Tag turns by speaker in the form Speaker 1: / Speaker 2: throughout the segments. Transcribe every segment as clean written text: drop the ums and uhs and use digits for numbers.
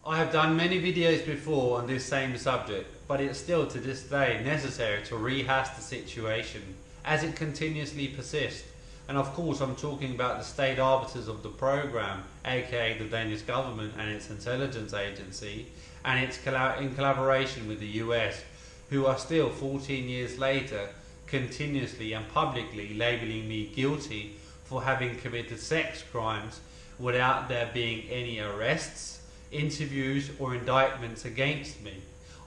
Speaker 1: I have done many videos before on this same subject, but it's still to this day necessary to rehash the situation as it continuously persists. And of course I'm talking about the state arbiters of the program, aka the Danish government and its intelligence agency, and it's in collaboration with the US, who are still 14 years later continuously and publicly labelling me guilty for having committed sex crimes without there being any arrests, interviews or indictments against me.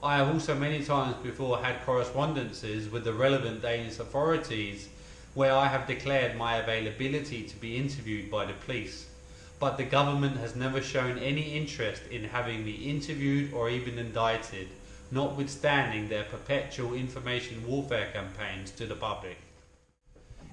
Speaker 1: I have also many times before had correspondences with the relevant Danish authorities where I have declared my availability to be interviewed by the police, but the government has never shown any interest in having me interviewed or even indicted, notwithstanding their perpetual information warfare campaigns to the public.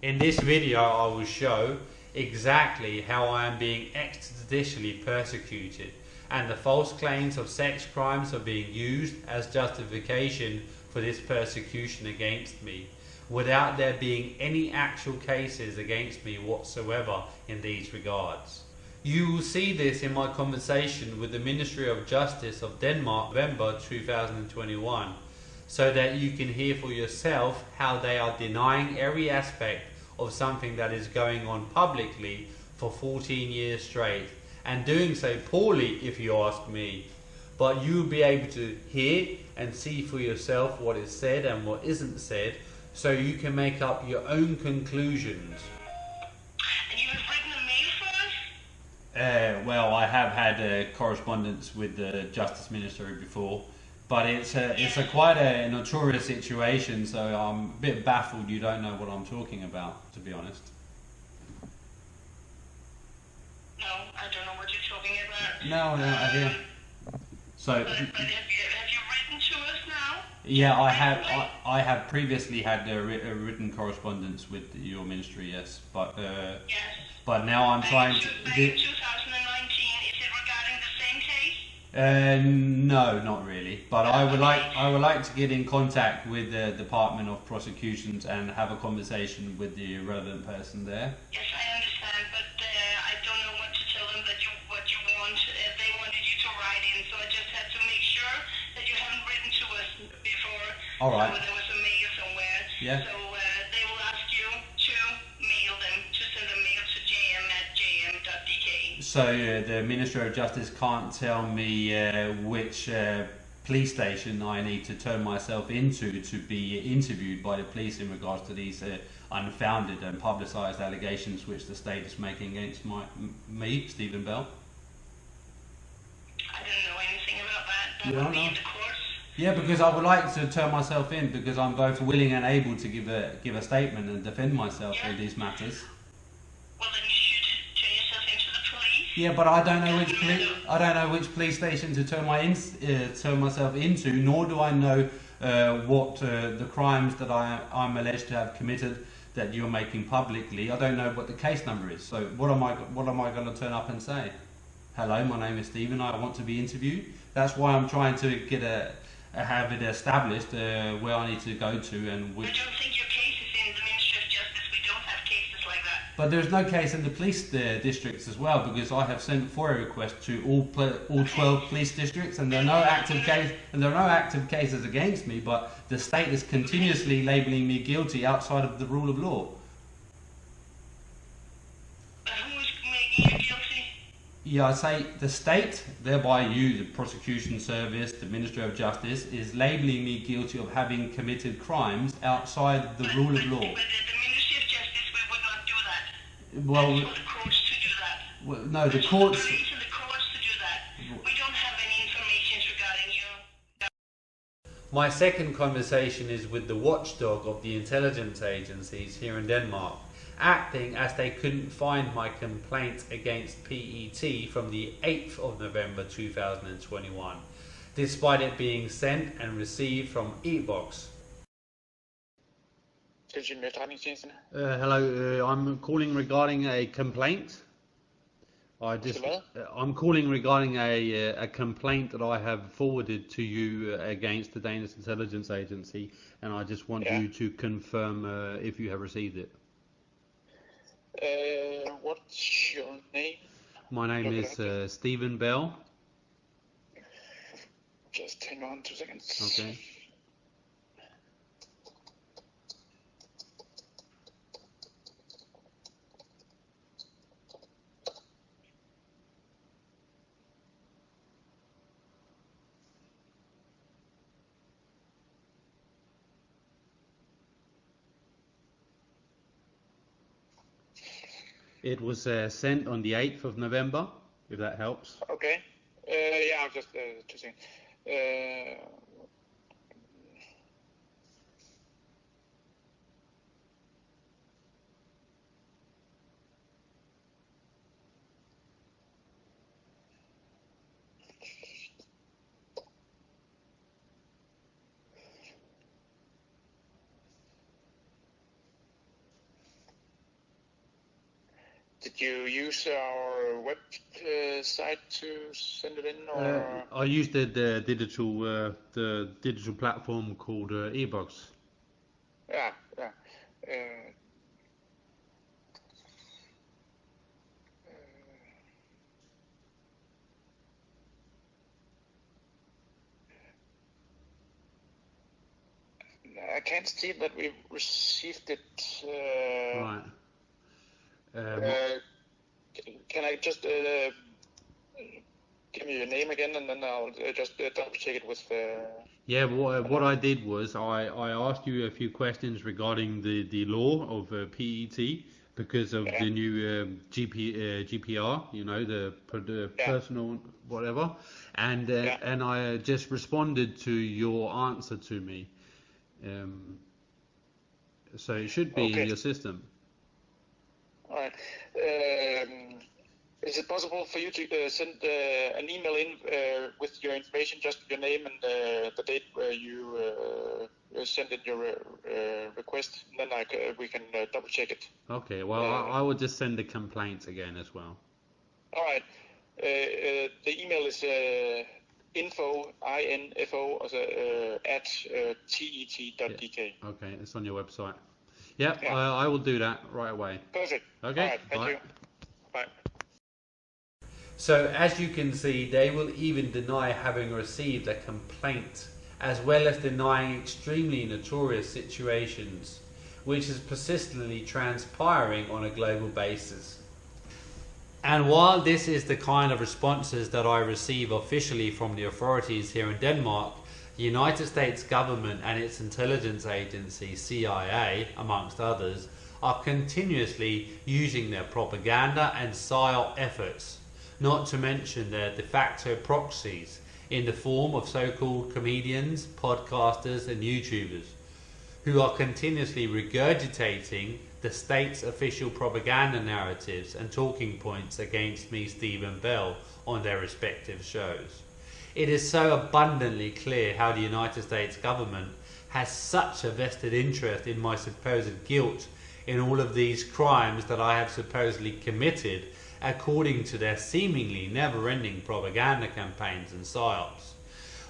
Speaker 1: In this video I will show exactly how I am being extrajudicially persecuted, and the false claims of sex crimes are being used as justification for this persecution against me, without there being any actual cases against me whatsoever in these regards. You will see this in my conversation with the Ministry of Justice of Denmark, November 2021, so that you can hear for yourself how they are denying every aspect of something that is going on publicly for 14 years straight, and doing so poorly if you ask me. But you will be able to hear and see for yourself what is said and what isn't said, so you can make up your own conclusions.
Speaker 2: And you have written a mail for us?
Speaker 1: Well, I have had correspondence with the Justice Ministry before, but it's quite a notorious situation, so I'm a bit baffled you don't know what I'm talking about, to be honest.
Speaker 2: No, I don't know what you're talking about.
Speaker 1: No, I hear. So,
Speaker 2: but have you written to us now?
Speaker 1: Yeah, I have previously had a written correspondence with your ministry, yes, but
Speaker 2: yes.
Speaker 1: But now I'm trying to.
Speaker 2: Back in 2019, is it regarding the same case?
Speaker 1: No, not really. But I would like to get in contact with the Department of Prosecutions and have a conversation with the relevant person there.
Speaker 2: Yes, I understand, but I don't know what to tell them what you want. They wanted you to write in, so I just had to make sure that you haven't written to us before.
Speaker 1: All right.
Speaker 2: So there was a mail somewhere.
Speaker 1: Yeah.
Speaker 2: So they will ask you to mail them, to send a mail to jm@jm.dk.
Speaker 1: So the Ministry of Justice can't tell me which police station I need to turn myself into to be interviewed by the police in regards to these unfounded and publicised allegations which the state is making against me, Stephen Bell.
Speaker 2: I don't know anything about that. That
Speaker 1: You
Speaker 2: will
Speaker 1: don't
Speaker 2: be
Speaker 1: know?
Speaker 2: in the courts.
Speaker 1: Yeah, because I would like to turn myself in because I'm both willing and able to give a statement and defend myself in these matters.
Speaker 2: Well, then you should turn yourself into the police.
Speaker 1: Yeah, but I don't know which police station to turn myself into, nor do I know what the crimes that I'm alleged to have committed that you're making publicly. I don't know what the case number is. So what am I going to turn up and say? Hello, my name is Stephen. I want to be interviewed. That's why I'm trying to get have it established where I need to go to and which.
Speaker 2: I don't think your case is in the Ministry of Justice. We don't have cases like that.
Speaker 1: But there's no case in the police districts as well, because I have sent FOIA requests to all 12 police districts, and there are no active cases against me. But the state is continuously labelling me guilty outside of the rule of law.
Speaker 2: Who is making you guilty?
Speaker 1: Yeah, I say the state, thereby you, the prosecution service, the Ministry of Justice, is labelling me guilty of having committed crimes outside the rule of law.
Speaker 2: But the Ministry of Justice, we would not do that.
Speaker 1: Well,
Speaker 2: That's for the courts to do that.
Speaker 1: well no, the
Speaker 2: That's
Speaker 1: courts.
Speaker 2: for the police and the courts to do that. We don't have any information regarding you.
Speaker 1: My second conversation is with the watchdog of the intelligence agencies here in Denmark, acting as they couldn't find my complaint against PET from the 8th of November 2021, despite it being sent and received from e-box. Hello, I'm calling regarding a complaint. I'm calling regarding a complaint that I have forwarded to you against the Danish intelligence agency, and I just want you to confirm if you have received it.
Speaker 3: What's your name?
Speaker 1: My name is Stephen Bell.
Speaker 3: Just hang on 2 seconds.
Speaker 1: Okay. It was sent on the 8th of November, if that helps.
Speaker 3: Okay. Yeah, I'll just 2 seconds. Did you use our website to send it in, or?
Speaker 1: I used the digital platform called eBox.
Speaker 3: Yeah. I can't see that we received it.
Speaker 1: Right.
Speaker 3: Can I just give me your name again, and then I'll just double check it with.
Speaker 1: Yeah, what I did was I asked you a few questions regarding the law of PET because of the new GPR, you know, the personal whatever, and I just responded to your answer to me. So it should be in your system.
Speaker 3: All right. Is it possible for you to send an email in with your information, just your name and the date where you sent in your request? And then we can double check it.
Speaker 1: Okay. Well, I will just send the complaints again as well.
Speaker 3: All right. The email is info at tet.dk.
Speaker 1: Okay, it's on your website. Yep, yeah. I will do that right away.
Speaker 3: Perfect.
Speaker 1: Okay.
Speaker 3: All right, thank you. Bye.
Speaker 1: So as you can see, they will even deny having received a complaint, as well as denying extremely notorious situations, which is persistently transpiring on a global basis. And while this is the kind of responses that I receive officially from the authorities here in Denmark, the United States government and its intelligence agency, CIA, amongst others, are continuously using their propaganda and psyop efforts, not to mention their de facto proxies in the form of so-called comedians, podcasters and YouTubers, who are continuously regurgitating the state's official propaganda narratives and talking points against me, Stephen Bell, on their respective shows. It is so abundantly clear how the United States government has such a vested interest in my supposed guilt in all of these crimes that I have supposedly committed according to their seemingly never-ending propaganda campaigns and psyops.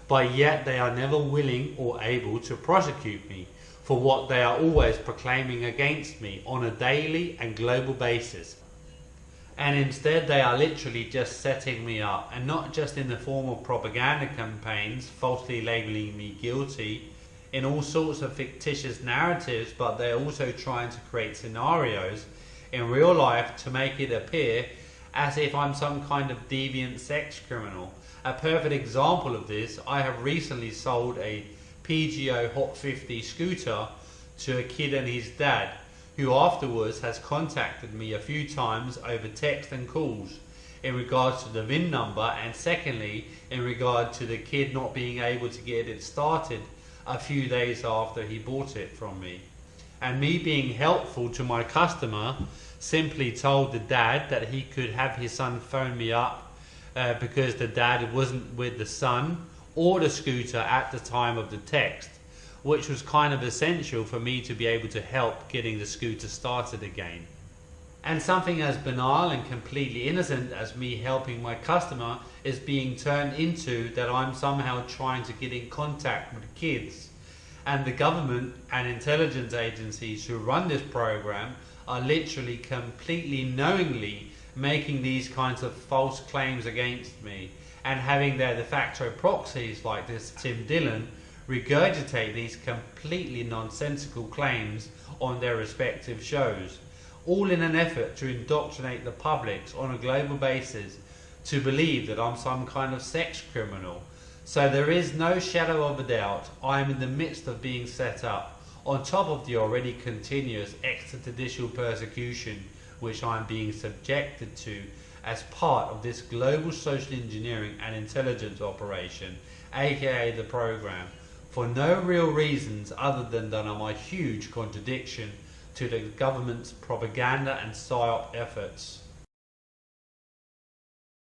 Speaker 1: But yet they are never willing or able to prosecute me for what they are always proclaiming against me on a daily and global basis. And instead they are literally just setting me up, and not just in the form of propaganda campaigns falsely labelling me guilty in all sorts of fictitious narratives, but they're also trying to create scenarios in real life to make it appear as if I'm some kind of deviant sex criminal. A perfect example of this, I have recently sold a PGO Hot 50 scooter to a kid and his dad, who afterwards has contacted me a few times over text and calls in regards to the VIN number, and secondly in regard to the kid not being able to get it started a few days after he bought it from me. And me being helpful to my customer, simply told the dad that he could have his son phone me up because the dad wasn't with the son or the scooter at the time of the text, which was kind of essential for me to be able to help getting the scooter started again. And something as banal and completely innocent as me helping my customer is being turned into that I'm somehow trying to get in contact with kids. And the government and intelligence agencies who run this program are literally completely knowingly making these kinds of false claims against me and having their de facto proxies like this Tim Dillon regurgitate these completely nonsensical claims on their respective shows, all in an effort to indoctrinate the public on a global basis to believe that I'm some kind of sex criminal. So there is no shadow of a doubt I am in the midst of being set up, on top of the already continuous extrajudicial persecution which I am being subjected to as part of this global social engineering and intelligence operation, aka the program, for no real reasons other than that I'm a huge contradiction to the government's propaganda and PSYOP efforts.